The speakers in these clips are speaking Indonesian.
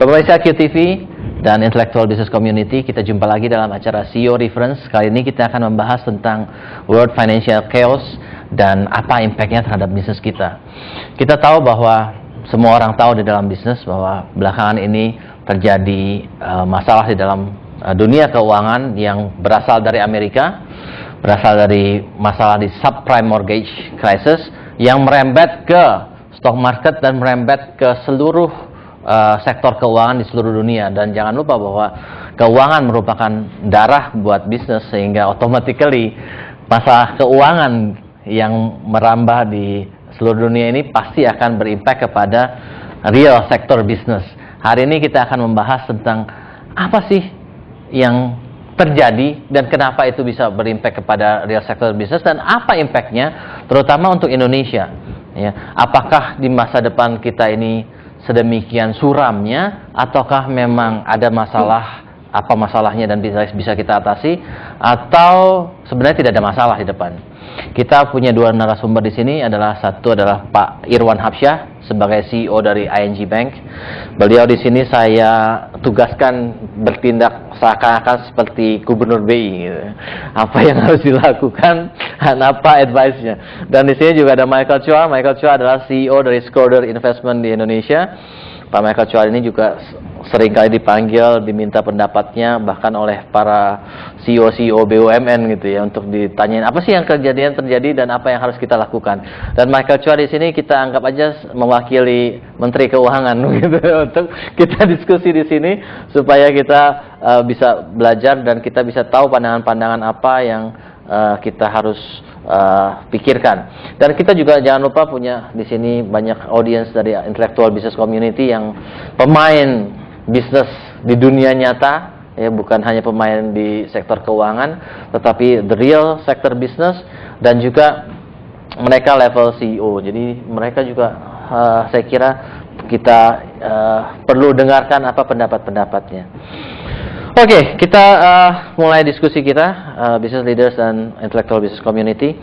Pemirsa QTV dan Intellectual Business Community, kita jumpa lagi dalam acara CEO Reference. Kali ini kita akan membahas tentang World Financial Chaos dan apa impact-nya terhadap bisnis kita. Kita tahu bahwa semua orang tahu di dalam bisnis bahwa belakangan ini terjadi masalah di dalam dunia keuangan yang berasal dari Amerika, berasal dari masalah di subprime mortgage crisis yang merembet ke stock market dan merembet ke seluruh sektor keuangan di seluruh dunia. Dan jangan lupa bahwa keuangan merupakan darah buat bisnis, sehingga automatically masalah keuangan yang merambah di seluruh dunia ini pasti akan berimpact kepada real sektor bisnis. Hari ini kita akan membahas tentang apa sih yang terjadi dan kenapa itu bisa berimpact kepada real sektor bisnis dan apa impactnya terutama untuk Indonesia, ya. Apakah di masa depan kita ini sedemikian suramnya, ataukah memang ada masalah, apa masalahnya dan bisa kita atasi, atau sebenarnya tidak ada masalah di depan. Kita punya dua narasumber di sini, satu adalah Pak Irwan Habsyah sebagai CEO dari ING Bank. Beliau di sini saya tugaskan bertindak seakan-akan seperti gubernur BI, gitu. Apa yang harus dilakukan dan apa advice-nya. Dan di sini juga ada Michael Chua. Michael Chua adalah CEO dari Schroder Investment di Indonesia. Pak Michael Chua ini juga seringkali dipanggil, diminta pendapatnya bahkan oleh para CEO BUMN gitu ya, untuk ditanyain apa sih yang terjadi dan apa yang harus kita lakukan. Dan Michael Chua di sini kita anggap aja mewakili Menteri Keuangan gitu untuk kita diskusi di sini supaya kita bisa belajar dan kita bisa tahu pandangan-pandangan apa yang kita harus pikirkan. Dan kita juga jangan lupa punya di sini banyak audiens dari Intellectual Business Community yang pemain bisnis di dunia nyata, ya, bukan hanya pemain di sektor keuangan, tetapi the real sektor business, dan juga mereka level CEO. Jadi mereka juga saya kira kita perlu dengarkan apa pendapat-pendapatnya. Oke, kita mulai diskusi kita, business leaders dan intellectual business community.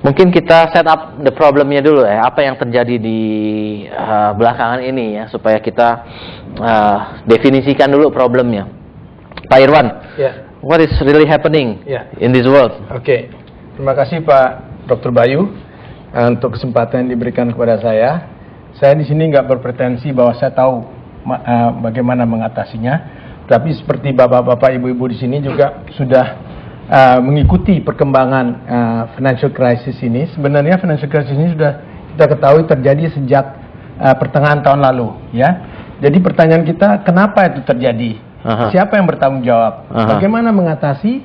Mungkin kita set up the problemnya dulu ya, apa yang terjadi di belakangan ini ya, supaya kita definisikan dulu problemnya. Pak Irwan, what is really happening in this world? Oke, terima kasih Pak Dr. Bayu untuk kesempatan yang diberikan kepada saya. Saya di sini nggak berpretensi bahwa saya tahu bagaimana mengatasinya. Tapi seperti bapak-bapak, ibu-ibu di sini juga sudah mengikuti perkembangan financial crisis ini. Sebenarnya financial crisis ini sudah kita ketahui terjadi sejak pertengahan tahun lalu, ya. Jadi pertanyaan kita, kenapa itu terjadi? Siapa yang bertanggung jawab? Bagaimana mengatasi?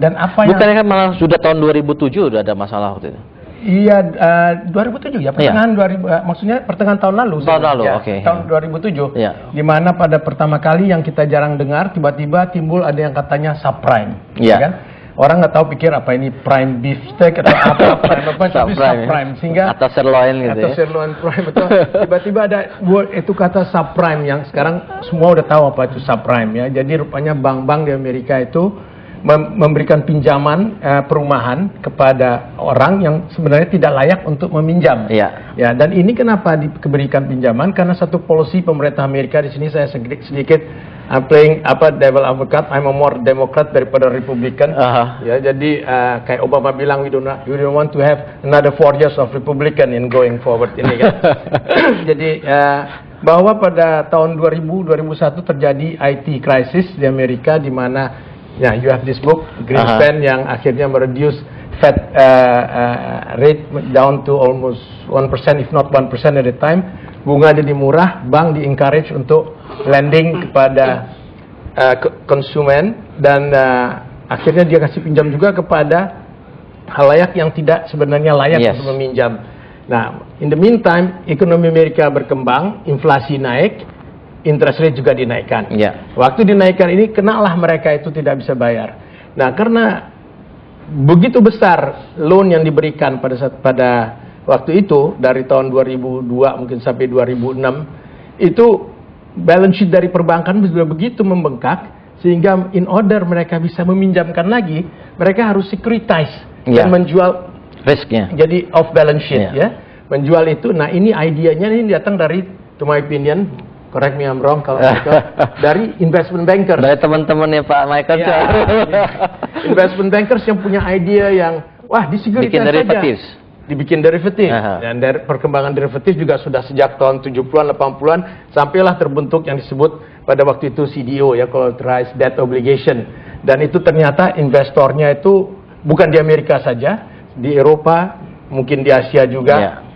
Dan apa yang? Bukannya kan malah sudah tahun 2007 sudah ada masalah waktu itu. Iya, 2007 ya, pertengahan 2000, maksudnya pertengahan tahun lalu. Tahun lalu, ya, oke. Tahun 2007, di mana pada pertama kali yang kita jarang dengar, tiba-tiba timbul ada yang katanya subprime, kan? Orang nggak tahu pikir apa ini prime beefsteak atau apa tapi subprime, sehingga atau sirloin gitu. Atau sirloin prime, betul. Tiba-tiba ada word itu kata subprime yang sekarang semua udah tahu apa itu subprime, ya. Jadi rupanya bank-bank di Amerika itu memberikan pinjaman perumahan kepada orang yang sebenarnya tidak layak untuk meminjam. Ya, dan ini kenapa diberikan pinjaman? Karena satu policy pemerintah Amerika. Di sini saya sedikit playing devil advocate. I'm a more Democrat daripada Republican. Ya, jadi kayak Obama bilang, we don't want to have another 4 years of Republican in going forward ini kan. Jadi bahwa pada tahun 2001 terjadi IT crisis di Amerika, di mana you have this book, Greenspan, yang akhirnya mereduce Fed rate down to almost 1%, if not 1% at a time. Bunga jadi murah, bank di-encourage untuk lending kepada konsumen, dan akhirnya dia kasih pinjam juga kepada halayak yang tidak sebenarnya layak untuk meminjam. Nah, in the meantime, ekonomi Amerika berkembang, inflasi naik, interest rate juga dinaikkan. Waktu dinaikkan ini, kenalah mereka itu tidak bisa bayar. Nah, karena begitu besar loan yang diberikan pada waktu itu, dari tahun 2002 mungkin sampai 2006, itu balance sheet dari perbankan sudah begitu membengkak, sehingga in order mereka bisa meminjamkan lagi, mereka harus securitize dan menjual risknya. Jadi off balance sheet, menjual itu. Nah, ini idenya ini datang dari, to my opinion, correct me I'm wrong kalau dari investment banker. Dari teman-temannya Pak Michael. Ya, investment bankers yang punya ide yang wah di bikin derivatives. Dibikin derivatif. Dan dari perkembangan derivatif juga sudah sejak tahun 70-an, 80-an sampailah terbentuk yang disebut pada waktu itu CDO ya, Collateralized Debt Obligation. Dan itu ternyata investornya itu bukan di Amerika saja, di Eropa, mungkin di Asia juga.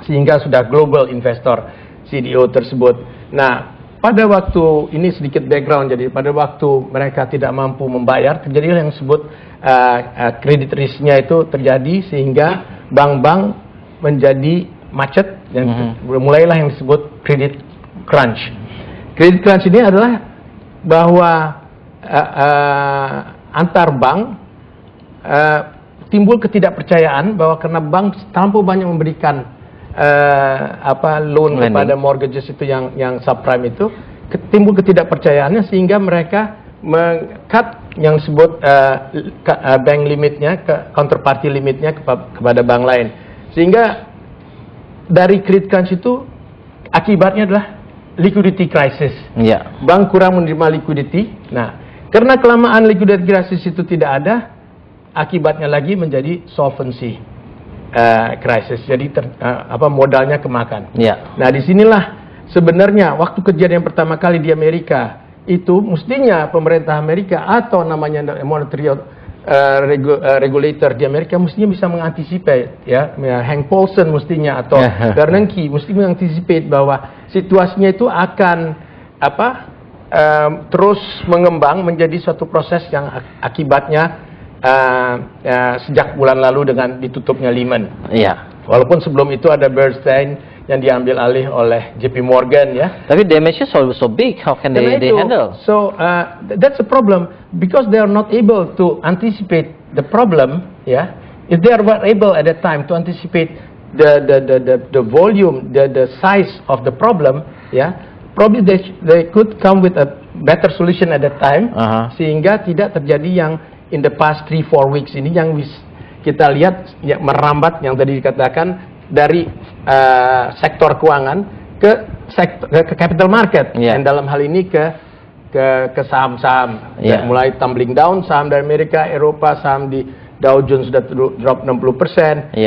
Sehingga sudah global investor CDO tersebut. Nah, pada waktu ini sedikit background, jadi pada waktu mereka tidak mampu membayar, terjadi yang disebut credit risk-nya itu terjadi sehingga bank-bank menjadi macet dan mulailah yang disebut credit crunch. Credit crunch ini adalah bahwa antar bank timbul ketidakpercayaan bahwa karena bank terlalu banyak memberikan loan kepada mortgages itu yang subprime itu, timbul ketidakpercayaannya sehingga mereka meng-cut yang disebut bank limitnya, counterparty limitnya kepada bank lain, sehingga dari credit crunch itu akibatnya adalah liquidity crisis. Bank kurang menerima liquidity. Nah, karena kelamaan liquidity crisis itu tidak ada, akibatnya lagi menjadi solvency crisis. Jadi modalnya kemakan. Nah, disinilah sebenarnya waktu kejadian pertama kali di Amerika itu mestinya pemerintah Amerika atau namanya monetary regulator di Amerika mestinya bisa mengantisipasi ya, Hank Paulson mestinya atau Bernanke mesti mengantisipasi bahwa situasinya itu akan terus mengembang menjadi suatu proses yang akibatnya sejak bulan lalu dengan ditutupnya Lehman. Walaupun sebelum itu ada Bernstein yang diambil alih oleh JP Morgan ya. Tapi damage-nya so big, how can they handle? So that's a problem because they are not able to anticipate the problem. Yeah, if they are able at that time to anticipate the volume, the size of the problem, yeah, probably they could come with a better solution at that time, sehingga tidak terjadi yang in the past 3-4 weeks ini yang kita lihat ya, merambat yang tadi dikatakan dari sektor keuangan ke capital market, dan dalam hal ini ke saham-saham, mulai tumbling down saham dari Amerika, Eropa, saham di Dow Jones sudah drop 60%,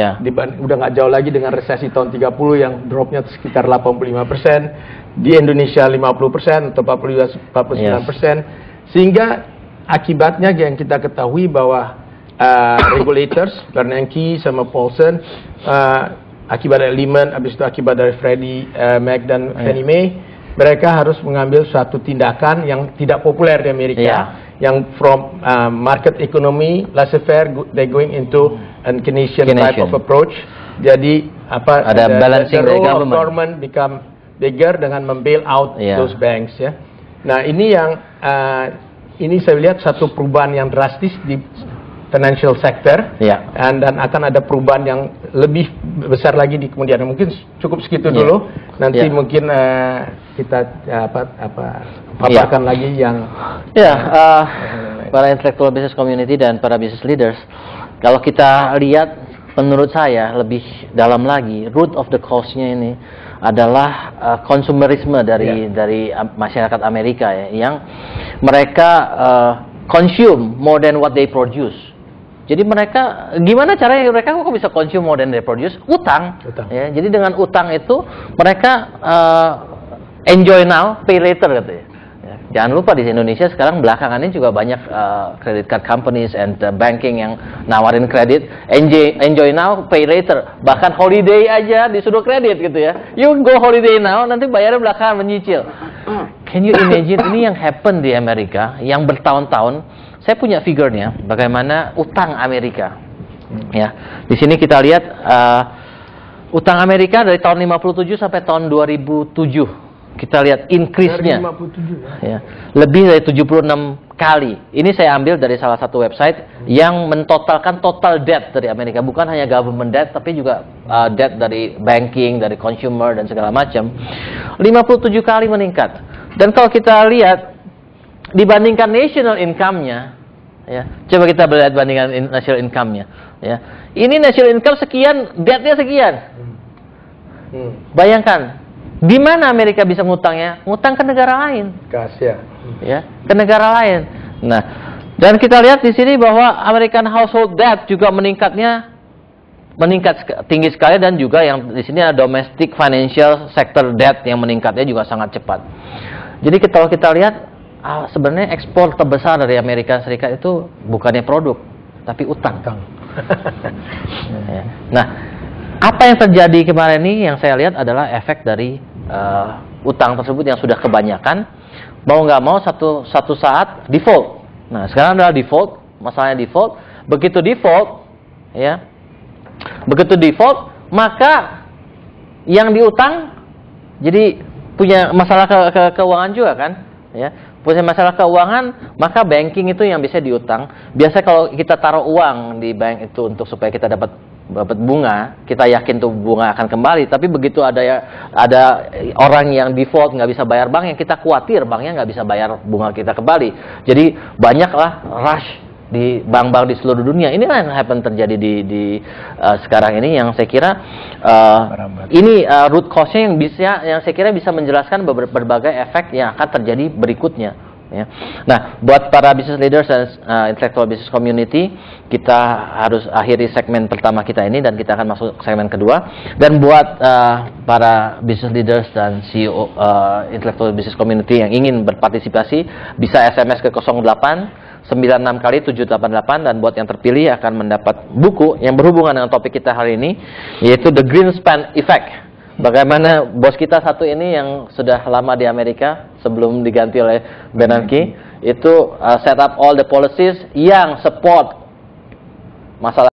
udah nggak jauh lagi dengan resesi tahun 30 yang dropnya sekitar 85%, di Indonesia 50% atau 49%, sehingga akibatnya yang kita ketahui bahwa regulators, Bernanke sama Paulson, akibat dari Lehman, habis itu akibat dari Freddie Mac dan Fannie Mae, mereka harus mengambil suatu tindakan yang tidak populer di Amerika, yang from market economy, laissez-faire, they going into a Keynesian type of approach. Jadi ada balancing the role of government become bigger dengan membail out those banks ya. Nah ini yang ini saya lihat satu perubahan yang drastis di financial sector, dan akan ada perubahan yang lebih besar lagi di kemudian. Mungkin cukup segitu dulu. Nanti mungkin kita paparkan lagi yang para intellectual business community dan para business leaders. Kalau kita lihat, menurut saya lebih dalam lagi, root of the cause-nya ini adalah konsumerisme dari masyarakat Amerika ya, yang mereka consume more than what they produce. Jadi mereka, gimana caranya mereka kok bisa consume more than they produce? Utang. Ya, jadi dengan utang itu mereka enjoy now, pay later katanya. Ya, jangan lupa di Indonesia sekarang belakangan ini juga banyak credit card companies and banking yang nawarin kredit, enjoy now, pay later. Bahkan holiday aja disuruh kredit gitu ya. You go holiday now, nanti bayarnya belakangan menyicil. Can you imagine ini yang happen di Amerika yang bertahun-tahun? Saya punya figurnya bagaimana utang Amerika. Ya, di sini kita lihat utang Amerika dari tahun 57 sampai tahun 2007. Kita lihat increase-nya. Ya, lebih dari 76 kali. Ini saya ambil dari salah satu website yang mentotalkan total debt dari Amerika, bukan hanya government debt tapi juga debt dari banking, dari consumer dan segala macam. 57 kali meningkat. Dan kalau kita lihat dibandingkan national income-nya, ya, coba kita lihat bandingkan national income-nya, ya. Ini national income sekian, debt-nya sekian. Bayangkan, Di mana Amerika bisa ngutangnya? Ngutang ke negara lain. Ke Asia. Ya, ke negara lain. Nah, dan kita lihat di sini bahwa American household debt juga meningkat tinggi sekali, dan juga yang di sini ada domestic financial sector debt yang meningkatnya juga sangat cepat. Jadi kalau kita lihat sebenarnya ekspor terbesar dari Amerika Serikat itu bukannya produk, tapi utang. Nah, apa yang terjadi kemarin ini yang saya lihat adalah efek dari utang tersebut yang sudah kebanyakan, mau nggak mau satu saat default. Nah, sekarang adalah default, masalahnya default. Begitu default, maka yang diutang jadi punya masalah keuangan juga kan, ya. Punya masalah keuangan, maka banking itu yang bisa diutang. Biasa kalau kita taruh uang di bank itu untuk supaya kita dapat bunga, kita yakin tuh bunga akan kembali. Tapi begitu ada orang yang default nggak bisa bayar bank, yang kita khawatir banknya nggak bisa bayar bunga kita kembali. Jadi banyaklah rush di bank-bank di seluruh dunia. Ini yang terjadi di sekarang ini, yang saya kira ini root cause-nya yang saya kira bisa menjelaskan berbagai efek yang akan terjadi berikutnya. Ya. Nah, buat para business leaders dan intellectual business community, kita harus akhiri segmen pertama kita ini dan kita akan masuk segmen kedua. Dan buat para business leaders dan CEO intellectual business community yang ingin berpartisipasi, bisa SMS ke 0896 kali 788, dan buat yang terpilih akan mendapat buku yang berhubungan dengan topik kita hari ini, yaitu The Greenspan Effect. Bagaimana bos kita satu ini yang sudah lama di Amerika sebelum diganti oleh Bernanke itu set up all the policies yang support masalah